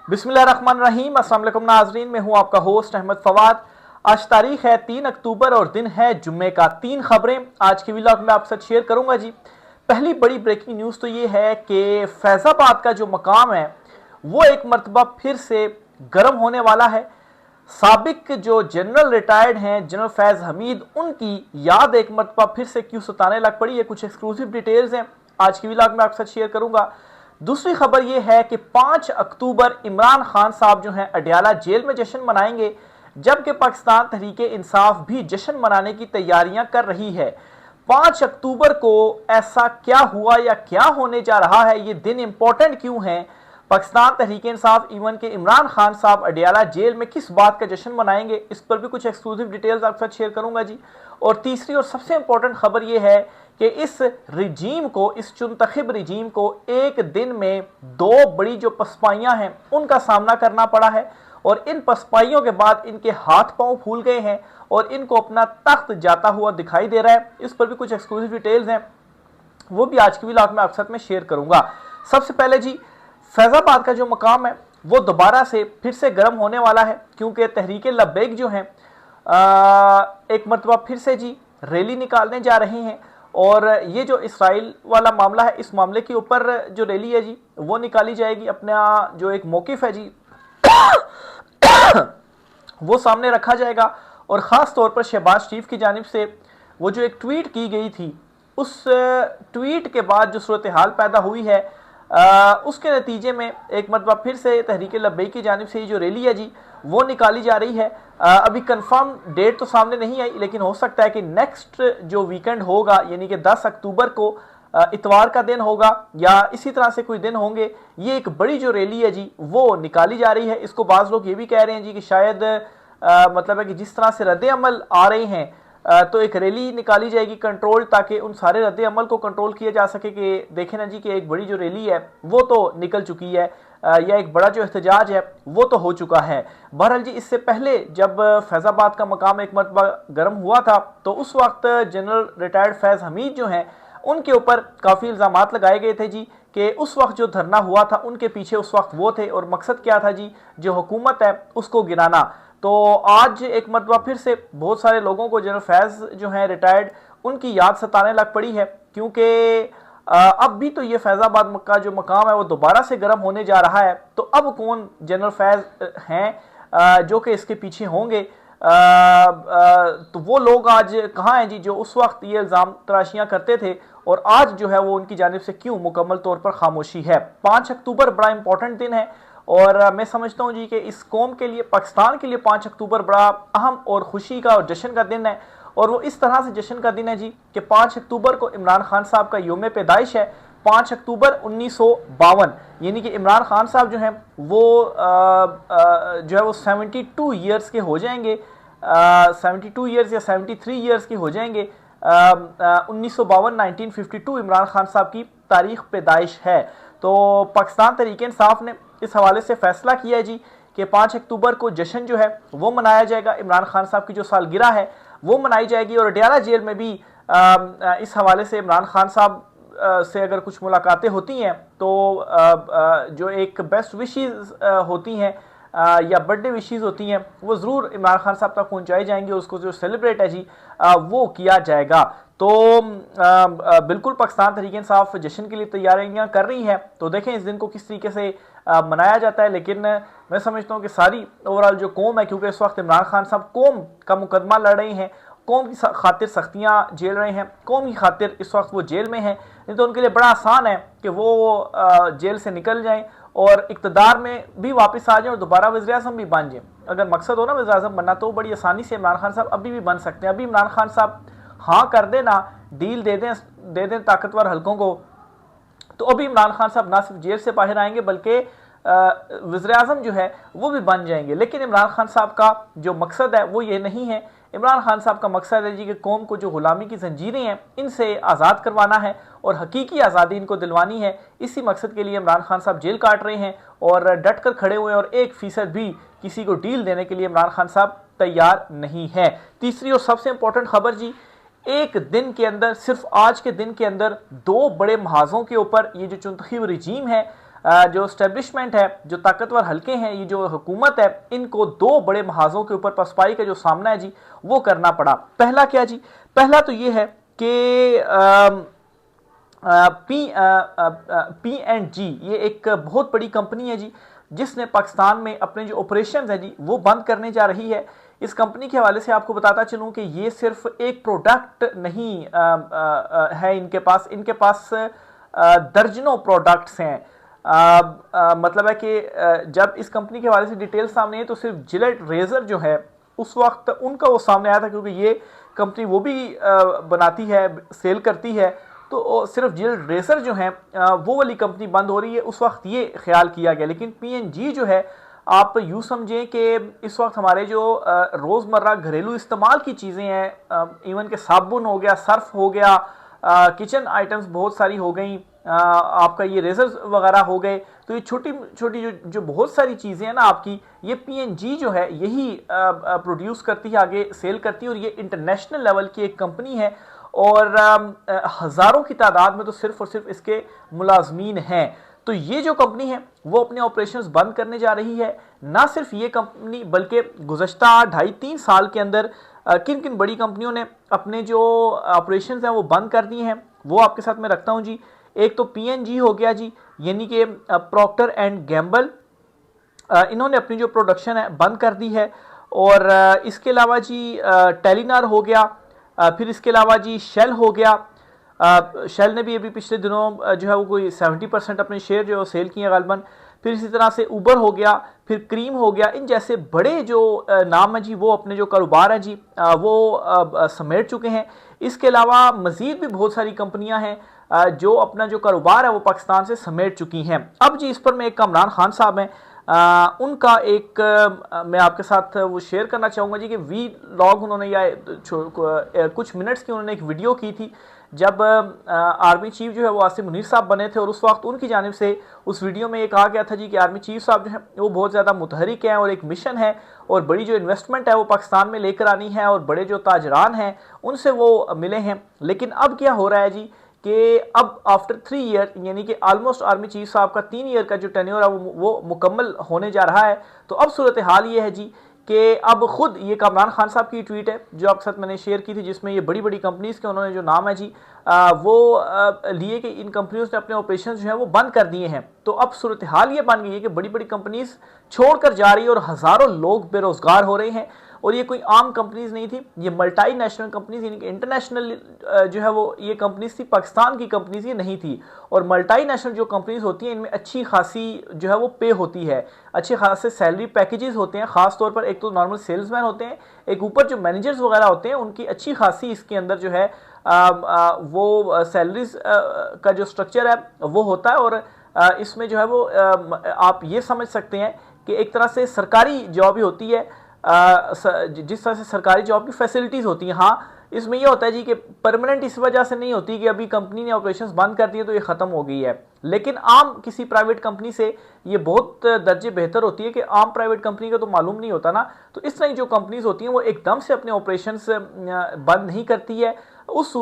बिस्मिल्लाहिर्रहमानिर्रहीम। अस्सलाम वालेकुम नाजरीन, मैं हूं आपका होस्ट अहमद फवाद। आज तारीख है 3 अक्टूबर और दिन है जुम्मे का। 3 खबरें आज के व्लॉग में आपसे शेयर करूंगा जी। पहली बड़ी ब्रेकिंग न्यूज़ तो ये है कि फैज़ाबाद का जो मकाम है वो एक मरतबा फिर से गर्म होने वाला है। साबिक जो जनरल रिटायर्ड हैं जनरल फैज़ हमीद, उनकी याद एक मरतबा फिर से क्यों सताने लग पड़ी है। कुछ एक्सक्लूसिव डिटेल्स हैं आज की व्लॉग में आपके साथ शेयर करूंगा। दूसरी खबर यह है कि 5 अक्टूबर इमरान खान साहब जो हैं अडयाला जेल में जश्न मनाएंगे, जबकि पाकिस्तान तहरीके इंसाफ भी जश्न मनाने की तैयारियां कर रही है। 5 अक्टूबर को ऐसा क्या हुआ या क्या होने जा रहा है, ये दिन इंपॉर्टेंट क्यों है, पाकिस्तान तहरीक इंसाफ इवन के इमरान खान साहब अडयाला जेल में किस बात का जश्न मनाएंगे, इस पर भी कुछ एक्सक्लूसिव डिटेल्स आपके साथ शेयर करूंगा जी। और तीसरी और सबसे इंपॉर्टेंट खबर यह है कि इस रिजीम को, इस चुनतखब रिजीम को एक दिन में 2 बड़ी जो पसपाइयां हैं उनका सामना करना पड़ा है और इन पसपाइयों के बाद इनके हाथ पांव फूल गए हैं और इनको अपना तख्त जाता हुआ दिखाई दे रहा है। इस पर भी कुछ एक्सक्लूसिव डिटेल्स हैं, वो भी आज की व्लॉग में आपके साथ में शेयर करूंगा। सबसे पहले जी, फैज़ाबाद का जो मकाम है वो दोबारा से फिर से गर्म होने वाला है, क्योंकि तहरीक लब्बैक जो हैं एक मरतबा फिर से जी रैली निकालने जा रहे हैं। और ये जो इसराइल वाला मामला है, इस मामले के ऊपर जो रैली है जी वो निकाली जाएगी। अपना जो एक मौकिफ है जी वो सामने रखा जाएगा और ख़ास तौर पर शहबाज शरीफ की जानिब से वो जो एक ट्वीट की गई थी, उस ट्वीट के बाद जो सूरत हाल पैदा हुई है, उसके नतीजे में एक मरतबा फिर से तहरीक लब्बैक की जानिब से जो रैली है जी वो निकाली जा रही है। अभी कंफर्म डेट तो सामने नहीं आई, लेकिन हो सकता है कि नेक्स्ट जो वीकेंड होगा, यानी कि 10 अक्टूबर को इतवार का दिन होगा या इसी तरह से कोई दिन होंगे, ये एक बड़ी जो रैली है जी वो निकाली जा रही है। इसको बाज़ लोग ये भी कह रहे हैं जी कि शायद मतलब है कि जिस तरह से रद्द अमल आ रहे हैं, तो एक रैली निकाली जाएगी कंट्रोल, ताकि उन सारे रद्द अमल को कंट्रोल किया जा सके कि देखें ना जी कि एक बड़ी जो रैली है वो तो निकल चुकी है या एक बड़ा जो एहतजाज है वो तो हो चुका है। बहरहाल जी, इससे पहले जब फैज़ाबाद का मकाम एक मरतबा गर्म हुआ था तो उस वक्त जनरल रिटायर्ड फैज़ हमीद जो हैं उनके ऊपर काफ़ी इल्ज़ामात लगाए गए थे जी कि उस वक्त जो धरना हुआ था उनके पीछे उस वक्त वो थे और मकसद क्या था जी, जो हुकूमत है उसको गिराना। तो आज एक मरतबा फिर से बहुत सारे लोगों को जनरल फैज़ जो हैं रिटायर्ड, उनकी याद सताने लग पड़ी है, क्योंकि अब भी तो ये फैज़ाबाद का जो मकाम है वो दोबारा से गर्म होने जा रहा है। तो अब कौन जनरल फैज़ हैं जो कि इसके पीछे होंगे? तो वो लोग आज कहाँ हैं जी जो उस वक्त ये इल्ज़ाम तराशियाँ करते थे, और आज जो है वो उनकी जानिब से क्यों मुकम्मल तौर पर खामोशी है। 5 अक्टूबर बड़ा इंपॉर्टेंट दिन है और मैं समझता हूँ जी कि इस कौम के लिए, पाकिस्तान के लिए 5 अक्टूबर बड़ा अहम और खुशी का और जश्न का दिन है। और वो इस तरह से जश्न का दिन है जी कि 5 अक्टूबर को इमरान खान साहब का यौम पैदाइश है। 5 अक्टूबर 1952, यानी कि इमरान खान साहब जो हैं वो जो है वो 72 ईयर्स के हो जाएंगे, 72 ईयर्स या 73 ईयर्स के हो जाएंगे। 1952 1952 इमरान खान साहब की तारीख पैदाइश है। तो पाकिस्तान तहरीक इंसाफ ने इस हवाले से फैसला किया है जी कि 5 अक्टूबर को जश्न जो है वो मनाया जाएगा, इमरान खान साहब की जो सालगिरह है वो मनाई जाएगी। और अडयाला जेल में भी इस हवाले से इमरान खान साहब से अगर कुछ मुलाकातें होती हैं तो जो एक बेस्ट विशेस होती हैं या बर्थडे विशेस होती हैं वो ज़रूर इमरान खान साहब तक पहुंचाई जाएंगी और उसको जो सेलिब्रेट है जी वो किया जाएगा। तो बिल्कुल पाकिस्तान तहरीक इंसाफ जश्न के लिए तैयारियां कर रही है। तो देखें इस दिन को किस तरीके से मनाया जाता है। लेकिन मैं समझता हूँ कि सारी ओवरऑल जो कौम है, क्योंकि इस वक्त इमरान खान साहब कौम का मुकदमा लड़ रहे हैं, कौम की खातिर सख्तियाँ झेल रहे हैं, कौम की खातिर इस वक्त वो जेल में हैं, नहीं तो उनके लिए बड़ा आसान है कि वो जेल से निकल जाएं और इक़्तिदार में भी वापस आ जाएं और दोबारा वज़ीर-ए-आज़म भी बन जाएं। अगर मकसद हो ना वज़ीर-ए-आज़म बनना, तो बड़ी आसानी से इमरान खान साहब अभी भी बन सकते हैं। अभी इमरान खान साहब हाँ कर देना, डील दे दें ताकतवर हलकों को, तो अभी इमरान खान साहब ना सिर्फ जेल से बाहर आएंगे बल्कि वज़ीर-ए-आज़म जो है वो भी बन जाएंगे। लेकिन इमरान खान साहब का जो मकसद है वो ये नहीं है। इमरान खान साहब का मकसद है जी कि कौम को जो गुलामी की जंजीरें हैं इनसे आज़ाद करवाना है और हकीकी आज़ादी इनको दिलवानी है। इसी मकसद के लिए इमरान खान साहब जेल काट रहे हैं और डट कर खड़े हुए हैं और 1% भी किसी को डील देने के लिए इमरान खान साहब तैयार नहीं है। तीसरी और सबसे इंपॉर्टेंट खबर जी, एक दिन के अंदर, सिर्फ आज के दिन के अंदर 2 बड़े महाजों के ऊपर ये जो चुनतखीब रिजीम है जो स्टैब्लिशमेंट है, जो ताकतवर हल्के हैं, ये जो हुकूमत है, इनको दो बड़े महाजों के ऊपर पसपाई का जो सामना है जी वो करना पड़ा। पहला क्या जी? पहला तो ये है कि P&G ये एक बहुत बड़ी कंपनी है जी, जिसने पाकिस्तान में अपने जो ऑपरेशंस है जी वो बंद करने जा रही है। इस कंपनी के हवाले से आपको बताता चलूं कि ये सिर्फ एक प्रोडक्ट नहीं है इनके पास दर्जनों प्रोडक्ट्स हैं। मतलब है कि जब इस कंपनी के हवाले से डिटेल सामने है तो सिर्फ जिलेट रेजर जो है उस वक्त उनका वो सामने आया था, क्योंकि ये कंपनी वो भी बनाती है, सेल करती है, तो सिर्फ जिलेट रेजर जो है वो वाली कंपनी बंद हो रही है, उस वक्त ये ख्याल किया गया। लेकिन P&G जो है, आप यूँ समझें कि इस वक्त हमारे जो रोज़मर्रा घरेलू इस्तेमाल की चीज़ें हैं, इवन के साबुन हो गया, सर्फ हो गया, किचन आइटम्स बहुत सारी हो गई, आपका ये रेजर्स वगैरह हो गए, तो ये छोटी छोटी जो बहुत सारी चीज़ें हैं ना आपकी, ये P&G जो है यही प्रोड्यूस करती है, आगे सेल करती है, और ये इंटरनेशनल लेवल की एक कंपनी है, और हज़ारों की तादाद में तो सिर्फ और सिर्फ इसके मुलाजमीन हैं। तो ये जो कंपनी है वो अपने ऑपरेशंस बंद करने जा रही है। ना सिर्फ ये कंपनी, बल्कि गुज़श्ता 2.5-3 साल के अंदर किन किन बड़ी कंपनियों ने अपने जो ऑपरेशंस हैं वो बंद कर दिए हैं, वो आपके साथ मैं रखता हूँ जी। एक तो P&G हो गया जी, यानी कि प्रॉक्टर एंड गैम्बल, इन्होंने अपनी जो प्रोडक्शन है बंद कर दी है। और इसके अलावा जी टेलीनार हो गया, फिर इसके अलावा जी शेल हो गया। शेल ने भी अभी पिछले दिनों जो है वो कोई 70% अपने शेयर जो सेल किए हैं गालबन। फिर इसी तरह से उबर हो गया, फिर क्रीम हो गया। इन जैसे बड़े जो नाम है जी वो अपने जो कारोबार है जी वो समेट चुके हैं। इसके अलावा मज़ीद भी बहुत सारी कंपनियां हैं जो अपना जो कारोबार है वो पाकिस्तान से समेट चुकी हैं। अब जी इस पर मैं एक कामरान खान साहब हैं, उनका एक मैं आपके साथ वो शेयर करना चाहूँगा जी, कि वी लॉग उन्होंने या कुछ मिनट्स की उन्होंने एक वीडियो की थी, जब आर्मी चीफ जो है वो आसिम मुनीर साहब बने थे, और उस वक्त उनकी जानिब से उस वीडियो में ये कहा गया था जी कि आर्मी चीफ साहब जो है वो बहुत ज़्यादा मुतहरिक हैं, और एक मिशन है, और बड़ी जो इन्वेस्टमेंट है वो पाकिस्तान में लेकर आनी है, और बड़े जो ताजरान हैं उनसे वो मिले हैं। लेकिन अब क्या हो रहा है जी कि अब आफ्टर 3 ईयर, यानी कि ऑलमोस्ट आर्मी चीफ साहब का 3 ईयर का जो टेन्योर है वो मुकम्मल होने जा रहा है। तो अब सूरत हाल ये है जी कि अब खुद ये कामरान खान साहब की ट्वीट है जो आपके साथ मैंने शेयर की थी, जिसमें ये बड़ी बड़ी कंपनीज़ के उन्होंने जो नाम है जी वो लिए कि इन कंपनियों ने अपने ऑपरेशन जो है वो बंद कर दिए हैं। तो अब सूरत हाल ये बन गई है कि बड़ी बड़ी कंपनीज छोड़कर जा रही है, और हज़ारों लोग बेरोजगार हो रहे हैं। और ये कोई आम कंपनीज नहीं थी, ये मल्टी नेशनल कंपनीज, यानी कि इंटरनेशनल जो है वो ये कंपनीज थी, पाकिस्तान की कंपनीज ये नहीं थी। और मल्टी नेशनल जो कंपनीज होती हैं इनमें अच्छी खासी जो है वो पे होती है, अच्छे खासे सैलरी पैकेजेस होते हैं, खास तौर पर एक तो नॉर्मल सेल्समैन होते हैं, एक ऊपर जो मैनेजर्स वगैरह होते हैं उनकी अच्छी खासी इसके अंदर जो है वो सैलरीज का जो स्ट्रक्चर है वो होता है। और इसमें जो है वो आप ये समझ सकते हैं कि एक तरह से सरकारी जॉब ही होती है, जिस तरह से सरकारी जॉब की फैसिलिटीज़ होती हैं। हाँ, इसमें यह होता है जी कि परमानेंट इस वजह से नहीं होती कि अभी कंपनी ने ऑपरेशंस बंद कर दिए तो ये ख़त्म हो गई है, लेकिन आम किसी प्राइवेट कंपनी से ये बहुत दर्जे बेहतर होती है कि आम प्राइवेट कंपनी का तो मालूम नहीं होता ना। तो इस तरह की जो कंपनीज होती हैं वो एकदम से अपने ऑपरेशंस बंद नहीं करती है उस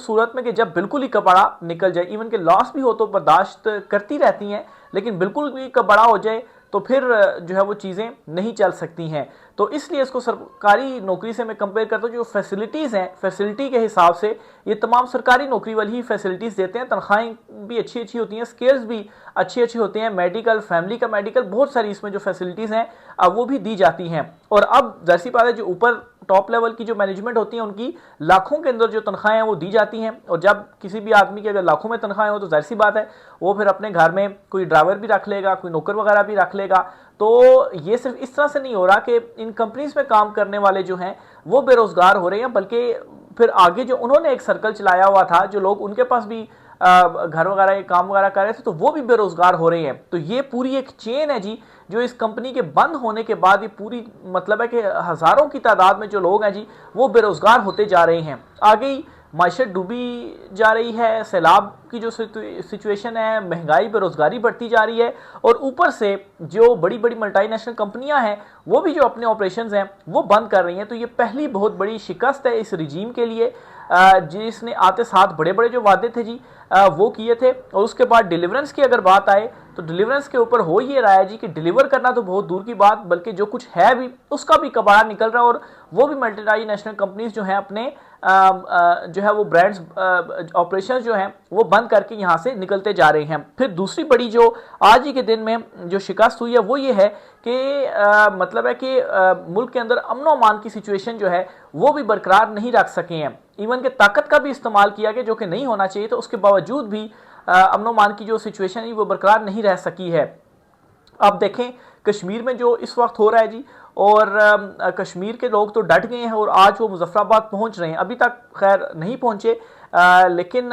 सूरत में कि जब बिल्कुल ही कबाड़ा निकल जाए, इवन के लॉस भी हो तो बर्दाश्त करती रहती हैं, लेकिन बिल्कुल भी कबाड़ा हो जाए तो फिर जो है वो चीज़ें नहीं चल सकती हैं। तो इसलिए इसको सरकारी नौकरी से मैं कंपेयर करता हूँ। जो फैसिलिटीज़ हैं, फैसिलिटी के हिसाब से ये तमाम सरकारी नौकरी वाली ही फैसिलिटीज़ देते हैं, तनख्वाहें भी अच्छी अच्छी होती हैं, स्केल्स भी अच्छी अच्छी होते हैं, मेडिकल, फैमिली का मेडिकल, बहुत सारी इसमें जो फैसिलिटीज़ हैं अब वो भी दी जाती हैं। और अब जाहिर सी बात है जो ऊपर टॉप लेवल की जो मैनेजमेंट होती है उनकी लाखों के अंदर जो तनख्वाहें हैं वो दी जाती हैं। और जब किसी भी आदमी की अगर लाखों में तनख्वाहें हो तो जाहिर सी बात है वो फिर अपने घर में कोई ड्राइवर भी रख लेगा, कोई नौकर वगैरह भी रख लेगा। तो ये सिर्फ इस तरह से नहीं हो रहा कि इन कंपनीज में काम करने वाले जो हैं वो बेरोजगार हो रहे हैं, बल्कि फिर आगे जो उन्होंने एक सर्कल चलाया हुआ था, जो लोग उनके पास भी घर वगैरह काम वगैरह कर रहे थे, तो वो भी बेरोजगार हो रहे हैं। तो ये पूरी एक चेन है जी, जो इस कंपनी के बंद होने के बाद ये पूरी मतलब है कि हज़ारों की तादाद में जो लोग हैं जी वो बेरोजगार होते जा रहे हैं। आगे माशत डूबी जा रही है, सैलाब की जो सिचुएशन है, महंगाई, बेरोजगारी बढ़ती जा रही है, और ऊपर से जो बड़ी बड़ी मल्टीनेशनल कंपनियां हैं वो भी जो अपने ऑपरेशंस हैं वो बंद कर रही हैं। तो ये पहली बहुत बड़ी शिकस्त है इस रिजीम के लिए, जिसने आते साथ बड़े बड़े जो वादे थे जी, वो किए थे। और उसके बाद डिलीवरेंस की अगर बात आए तो डिलीवरेंस के ऊपर हो ये रहा है जी कि डिलीवर करना तो बहुत दूर की बात, बल्कि जो कुछ है भी उसका भी कबाड़ा निकल रहा है, और वो भी मल्टीनेशनल कंपनीज जो हैं अपने जो है वो ब्रांड्स ऑपरेशंस जो हैं वो बंद करके यहाँ से निकलते जा रहे हैं। फिर दूसरी बड़ी जो आज ही के दिन में जो शिकस्त हुई है वो ये है कि मतलब है कि मुल्क के अंदर अमनो अमान की सिचुएशन जो है वो भी बरकरार नहीं रख सके हैं। इवन के ताकत का भी इस्तेमाल किया गया जो कि नहीं होना चाहिए, तो उसके बावजूद भी अमनो अमान की जो सिचुएशन है वो बरकरार नहीं रह सकी है। अब देखें कश्मीर में जो इस वक्त हो रहा है जी, और कश्मीर के लोग तो डट गए हैं और आज वो मुजफ्फराबाद पहुंच रहे हैं। अभी तक खैर नहीं पहुंचे, लेकिन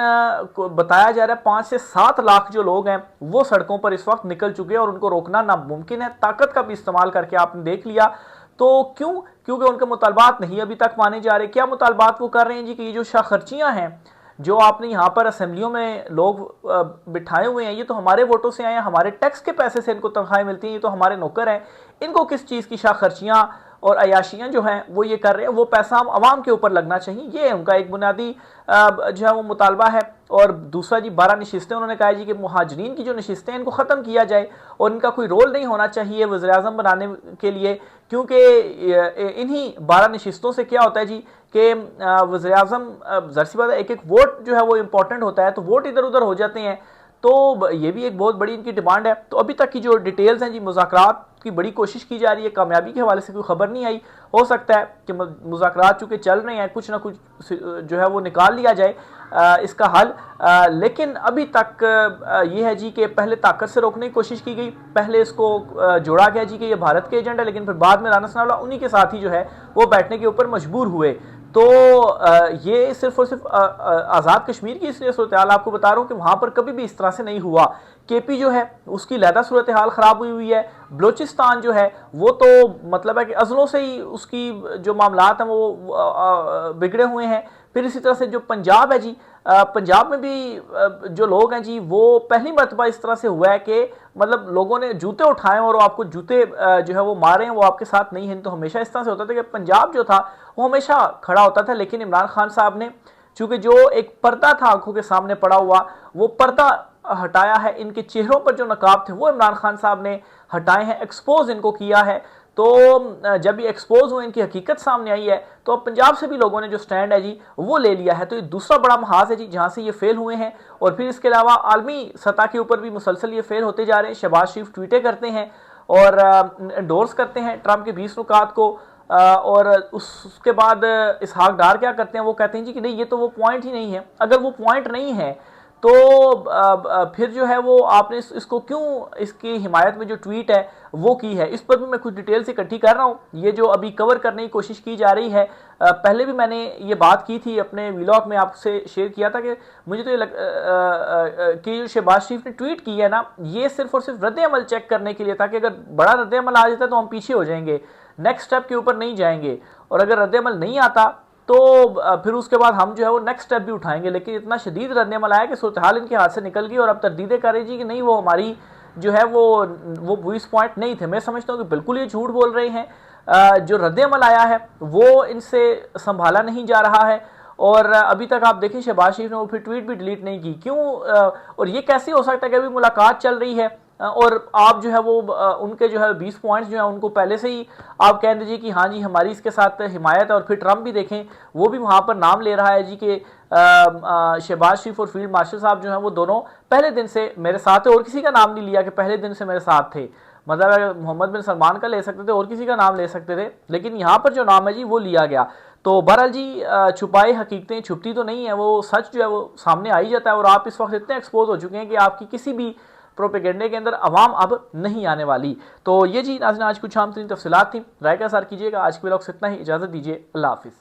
बताया जा रहा है 5 से 7 लाख जो लोग हैं वो सड़कों पर इस वक्त निकल चुके हैं और उनको रोकना नामुमकिन है। ताकत का भी इस्तेमाल करके आपने देख लिया। तो क्योंकि उनके मुतालबात नहीं अभी तक माने जा रहे। क्या मुतालबात वो कर रहे हैं जी कि ये जो शाखर्चियाँ हैं जो आपने यहाँ पर असेंबलियों में लोग बिठाए हुए हैं, ये तो हमारे वोटों से आए हैं, हमारे टैक्स के पैसे से इनको तनख्वाहें मिलती हैं, ये तो हमारे नौकर हैं, इनको किस चीज़ की शाखर्चियाँ और अयाशियाँ जो हैं वो ये कर रहे हैं, वो पैसा हम आवाम के ऊपर लगना चाहिए। ये उनका एक बुनियादी जो है वो मुतालबा है। और दूसरा जी 12 नशिस्तें उन्होंने कहा जी कि मुहाजिरीन की जो नशिस्तें हैं इनको ख़त्म किया जाए और इनका कोई रोल नहीं होना चाहिए वज़ीर-ए-आज़म बनाने के लिए, क्योंकि इन्हीं 12 नशिस्तों से क्या होता है जी कि वज़ीर-ए-आज़म ज़ाहिर-सी बात है एक एक वोट जो है वो इंपॉर्टेंट होता है, तो वोट इधर उधर हो जाते हैं। तो ये भी एक बहुत बड़ी इनकी डिमांड है। तो अभी तक की जो डिटेल्स हैं जी, मुज़ाकरात की बड़ी कोशिश की जा रही है, कामयाबी के हवाले से कोई खबर नहीं आई। हो सकता है कि मुज़ाकरात चूँकि चल रहे हैं, कुछ ना कुछ जो है वो निकाल लिया जाए इसका हल। लेकिन अभी तक ये है जी कि पहले ताकत से रोकने की कोशिश की गई, पहले इसको जोड़ा गया जी कि ये भारत के एजेंडा, लेकिन फिर बाद में राना सनाउल्लाह उन्हीं के साथ ही जो है वो बैठने के ऊपर मजबूर हुए। तो ये सिर्फ और सिर्फ आज़ाद कश्मीर की इसलिए सूरत हाल आपको बता रहा हूँ कि वहाँ पर कभी भी इस तरह से नहीं हुआ। केपी जो है उसकी लहदा सूरत हाल ख़राब हुई है। बलोचिस्तान जो है वो तो मतलब है कि अज़लों से ही उसकी जो मामलात हैं वो बिगड़े हुए हैं। फिर इसी तरह से जो पंजाब है जी, पंजाब में भी जो लोग हैं जी वो पहली मरतबा इस तरह से हुआ है कि मतलब लोगों ने जूते उठाए और आपको जूते जो है वो मारे हैं, वो आपके साथ नहीं हैं। तो हमेशा इस तरह से होता था कि पंजाब जो था वो हमेशा खड़ा होता था, लेकिन इमरान खान साहब ने चूंकि जो एक पर्दा था आंखों के सामने पड़ा हुआ, वो पर्दा हटाया है। इनके चेहरों पर जो नकाब थे वो इमरान खान साहब ने हटाए हैं, एक्सपोज इनको किया है। तो जब ये एक्सपोज हुए, इनकी हकीकत सामने आई है, तो अब पंजाब से भी लोगों ने जो स्टैंड है जी वो ले लिया है। तो ये दूसरा बड़ा महाज है जी जहाँ से ये फेल हुए हैं। और फिर इसके अलावा आलमी सतह के ऊपर भी मुसलसल ये फेल होते जा रहे हैं। शहबाज शरीफ ट्वीटें करते हैं और एंडोर्स करते हैं ट्रंप के 20 नुकात को, और उसके बाद इसहाक डार क्या करते हैं, वो कहते हैं जी कि नहीं ये तो वो पॉइंट ही नहीं है। अगर वो पॉइंट नहीं है तो फिर जो है वो आपने इसको क्यों इसकी हिमायत में जो ट्वीट है वो की है। इस पर भी मैं कुछ डिटेल्स इकट्ठी कर रहा हूँ, ये जो अभी कवर करने की कोशिश की जा रही है। पहले भी मैंने ये बात की थी अपने व्लॉग में, आपसे शेयर किया था कि मुझे तो ये कि जो शहबाज शरीफ ने ट्वीट की है ना, ये सिर्फ और सिर्फ रद्द-ए-अमल चेक करने के लिए था कि अगर बड़ा रद्द-ए-अमल आ जाता है तो हम पीछे हो जाएंगे, नेक्स्ट स्टेप के ऊपर नहीं जाएंगे, और अगर रद्द-ए-अमल नहीं आता तो फिर उसके बाद हम जो है वो नेक्स्ट स्टेप भी उठाएंगे। लेकिन इतना शदीद रद्द-ए-अमल आया कि सूरत हाल इनके हाथ से निकल गई और अब तरदीदें कर रही जी कि नहीं वो हमारी जो है वो 20 पॉइंट नहीं थे। मैं समझता हूँ कि बिल्कुल ये झूठ बोल रहे हैं। जो रद्द-ए-अमल आया है वो इनसे संभाला नहीं जा रहा है। और अभी तक आप देखें शहबाज शरीफ ने वो फिर ट्वीट भी डिलीट नहीं की, क्यों? और ये कैसे हो सकता है कि अभी मुलाकात चल रही है और आप जो है वो उनके जो है 20 पॉइंट्स जो है उनको पहले से ही आप कह दीजिए कि हाँ जी हमारी इसके साथ हिमायत है। और फिर ट्रंप भी देखें वो भी वहाँ पर नाम ले रहा है जी कि शहबाज शरीफ और फील्ड मार्शल साहब जो हैं वो दोनों पहले दिन से मेरे साथ है, और किसी का नाम नहीं लिया कि पहले दिन से मेरे साथ थे। मतलब अगर मोहम्मद बिन सलमान का ले सकते थे और किसी का नाम ले सकते थे, लेकिन यहाँ पर जो नाम है जी वो लिया गया। तो बहरहाल जी छुपाई हकीकतें छुपती तो नहीं है, वो सच जो है वो सामने आ ही जाता है। और आप इस वक्त इतने एक्सपोज हो चुके हैं कि आपकी किसी भी प्रोपेगेंडे के अंदर अवाम अब नहीं आने वाली। तो ये जी नाज़रीन आज कुछ आम तरीन तफसीलात थी, राय का सार कीजिएगा। आज के व्लॉग से इतना ही, इजाज़त दीजिए, अल्लाह हाफिज़।